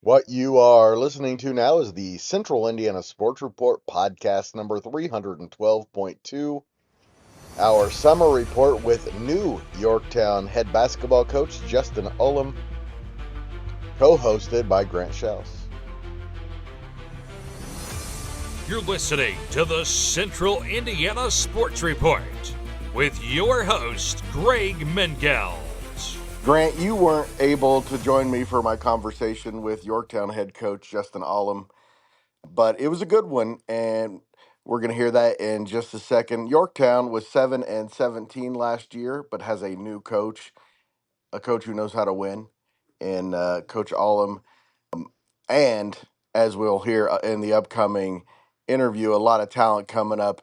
What you are listening to now is the Central Indiana Sports Report podcast number 312.2, our summer report with new Yorktown head basketball coach Justin Ullum, co-hosted by Grant Shouse. You're listening to the Central Indiana Sports Report with your host, Greg Mengelt. Grant, you weren't able to join me for my conversation with Yorktown head coach Justin Ullum, but it was a good one, and we're going to hear that in just a second. Yorktown was 7-17 last year, but has a new coach, a coach who knows how to win, and Coach Ullum. And as we'll hear in the upcoming interview, a lot of talent coming up.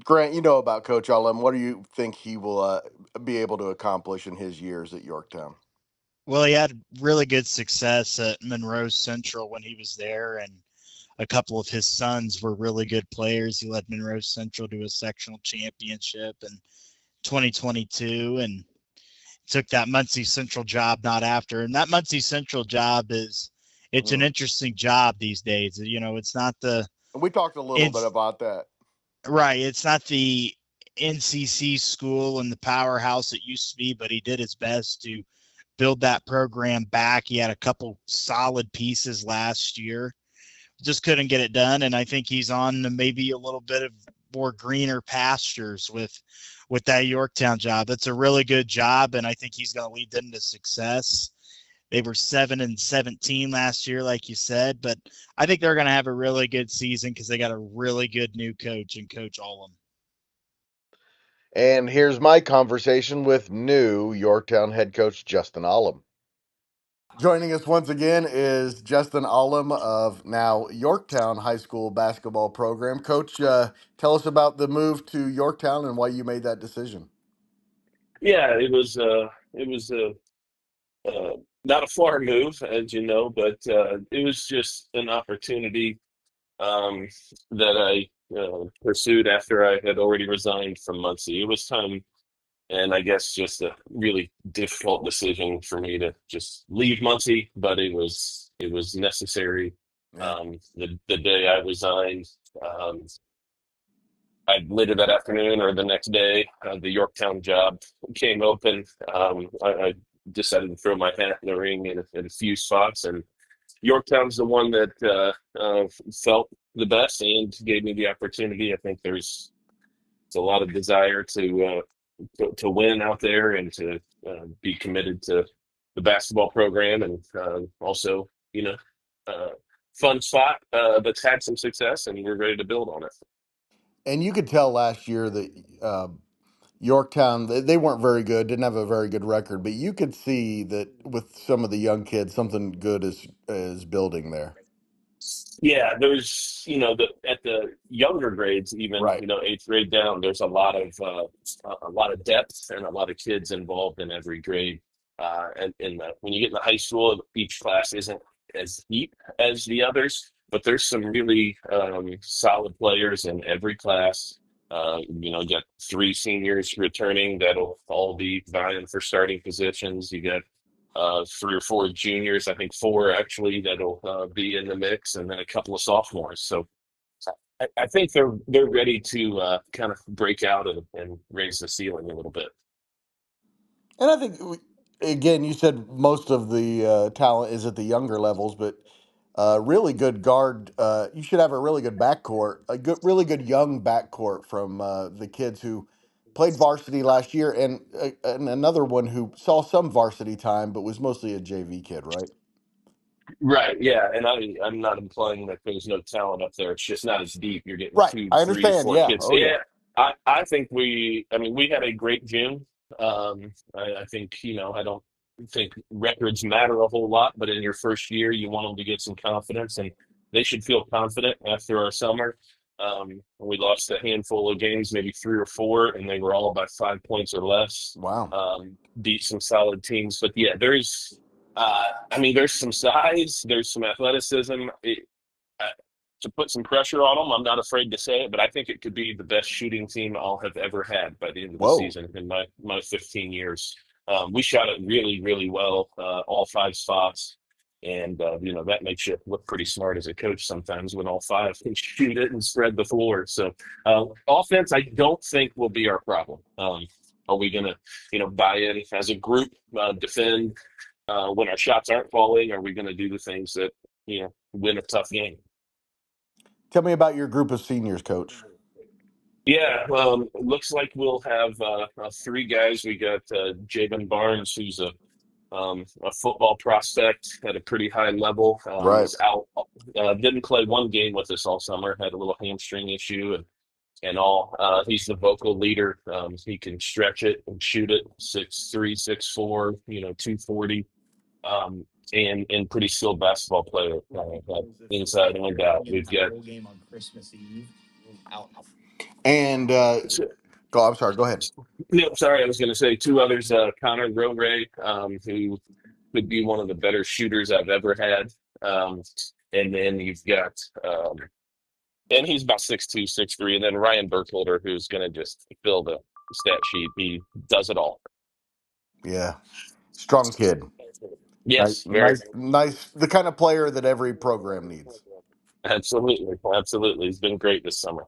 Grant, you know about Coach Ullum. What do you think he will be able to accomplish in his years at Yorktown? Well, he had really good success at Monroe Central when he was there, and a couple of his sons were really good players. He led Monroe Central to a sectional championship in 2022 and took that Muncie Central job not after. And that Muncie Central job it's an interesting job these days. You know, it's not the We talked a little bit about that. Right. It's not the NCC school and the powerhouse it used to be, but he did his best to build that program back. He had a couple solid pieces last year, just couldn't get it done. And I think he's on maybe a little bit of more greener pastures with that Yorktown job. That's a really good job, and I think he's going to lead them to success. They were 7-17 last year, like you said, but I think they're going to have a really good season because they got a really good new coach in Coach Ullum. And here's my conversation with new Yorktown head coach Justin Ullum. Joining us once again is Justin Ullum of now Yorktown High School basketball program. Coach, tell us about the move to Yorktown and why you made that decision. Yeah, it was not a far move, as you know, but it was just an opportunity that I pursued after I had already resigned from Muncie. It was time, and I guess just a really difficult decision for me to just leave Muncie, but it was necessary. Yeah. The day I resigned, um, later that afternoon or the next day, the Yorktown job came open. I decided to throw my hat in the ring in a few spots, and Yorktown's the one that felt the best and gave me the opportunity. I think there's a lot of desire to win out there and to be committed to the basketball program, and also, uh, fun spot that's had some success, and we're ready to build on it. And you could tell last year that Yorktown, they weren't very good, didn't have a very good record, but you could see that with some of the young kids, something good is building there. Yeah, there's, at the younger grades, even, Right. eighth grade down, there's a lot of depth and a lot of kids involved in every grade. When you get in the high school, each class isn't as deep as the others, but there's some really solid players in every class. You got three seniors returning that'll all be vying for starting positions. You got three or four juniors, I think four actually, that'll be in the mix, and then a couple of sophomores. So I think they're ready to kind of break out and raise the ceiling a little bit. And I think, again, you said most of the talent is at the younger levels, but really good guard. You should have a really good backcourt, really good young backcourt from the kids who played varsity last year, and another one who saw some varsity time, but was mostly a JV kid, right? Right, yeah, and I'm not implying that there's no talent up there. It's just not as deep. You're getting Right. two, I three, understand. four Yeah. kids. Oh, yeah. Yeah, I think we had a great June. I think, I don't think records matter a whole lot, but in your first year, you want them to get some confidence, and they should feel confident after our summer. We lost a handful of games, maybe three or four, and they were all by 5 points or less. Wow. Beat some solid teams, but yeah, uh, there's some size, there's some athleticism. Uh, to put some pressure on them, I'm not afraid to say it, but I think it could be the best shooting team I'll have ever had by the end of the Whoa. season in my 15 years. We shot it really, really well, all five spots. And that makes you look pretty smart as a coach sometimes when all five can shoot it and spread the floor. So offense, I don't think will be our problem. Are we going to, buy in as a group, defend when our shots aren't falling? Are we going to do the things that win a tough game? Tell me about your group of seniors, Coach. Yeah, it looks like we'll have three guys. We got Jabin Barnes, who's a football prospect at a pretty high level. Right. Is out, didn't play one game with us all summer. Had a little hamstring issue and all. He's the vocal leader. He can stretch it and shoot it. 6'3", 6'4", 240. And pretty skilled basketball player, inside and out. We've got. And I'm sorry. Go ahead. No, sorry, I was going to say two others. Connor Rowe, who could be one of the better shooters I've ever had. And then you've got, and he's about 6'2", 6'3", and then Ryan Burkholder, who's going to just fill the stat sheet. He does it all. Yeah, strong kid. Nice, Yes, very. nice, nice. The kind of player that every program needs. Absolutely, absolutely. He's been great this summer.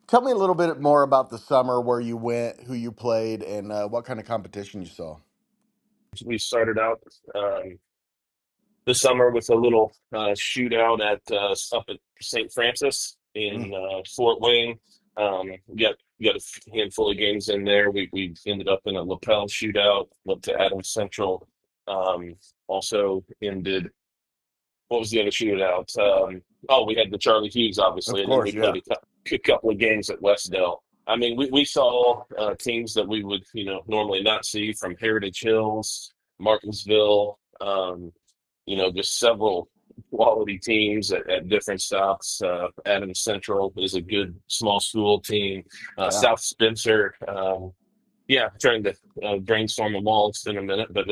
Tell me a little bit more about the summer, where you went, who you played, and what kind of competition you saw. We started out the summer with a little shootout at up at St. Francis in Fort Wayne. We got a handful of games in there. We ended up in a lapel shootout. Went to Adams Central. Also ended. What was the other shootout? We had the Charlie Hughes, Of obviously, and then we course, yeah. played a couple of games at Westdale. I mean, we saw teams that we would, normally not see, from Heritage Hills, Martinsville, just several quality teams at different stops. Adams Central is a good small school team. Yeah. South Spencer, trying to brainstorm them all in a minute, but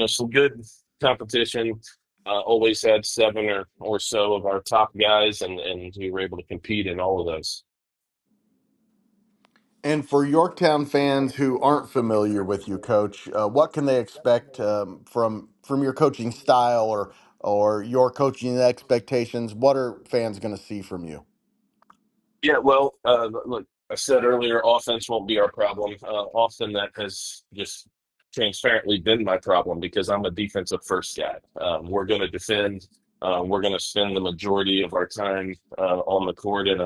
some good competition. Always had seven or so of our top guys, and we were able to compete in all of those. And for Yorktown fans who aren't familiar with you, Coach, what can they expect from your coaching style or your coaching expectations? What are fans going to see from you? Yeah, well, look, I said earlier, offense won't be our problem. Often that has just transparently been my problem because I'm a defensive first guy. We're going to defend. We're going to spend the majority of our time on the court in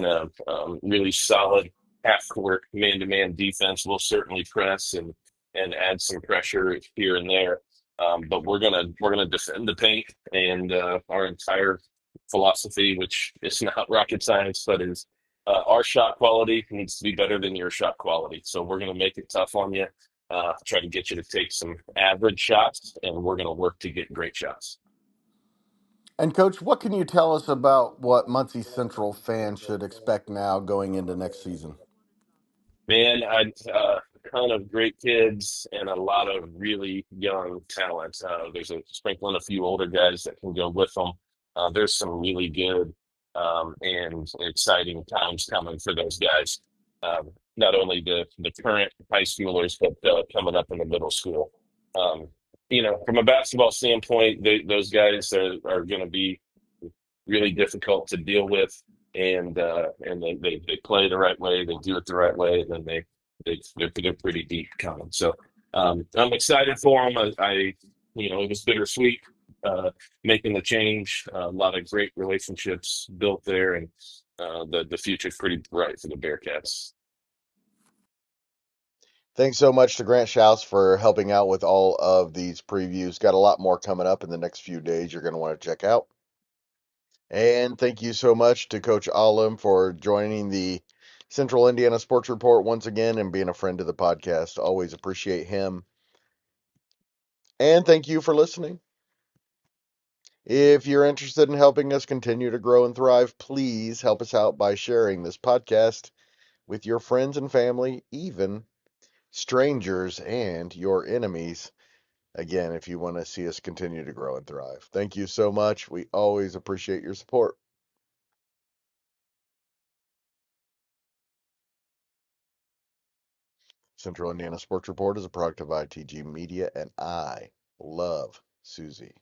a really solid half court man to man defense. We'll certainly press and add some pressure here and there. But we're gonna defend the paint, and our entire philosophy, which is not rocket science, but is our shot quality needs to be better than your shot quality. So we're going to make it tough on you, try to get you to take some average shots, and we're going to work to get great shots. And Coach, what can you tell us about what Muncie Central fans should expect now going into next season? Man, I ton of great kids and a lot of really young talent. There's a sprinkling a few older guys that can go with them. There's some really good and exciting times coming for those guys. Not only the current high schoolers, but coming up in the middle school. From a basketball standpoint, those guys are going to be really difficult to deal with, and they play the right way, they do it the right way, and then they're pretty deep coming. So I'm excited for them. It was bittersweet making the change. A lot of great relationships built there, and the future's pretty bright for the Bearcats. Thanks so much to Grant Shouse for helping out with all of these previews. Got a lot more coming up in the next few days you're going to want to check out. And thank you so much to Coach Ullum for joining the Central Indiana Sports Report once again and being a friend of the podcast. Always appreciate him. And thank you for listening. If you're interested in helping us continue to grow and thrive, please help us out by sharing this podcast with your friends and family, even strangers and your enemies. Again, if you want to see us continue to grow and thrive. Thank you so much. We always appreciate your support. Central Indiana Sports Report is a product of ITG Media, and I love Susie.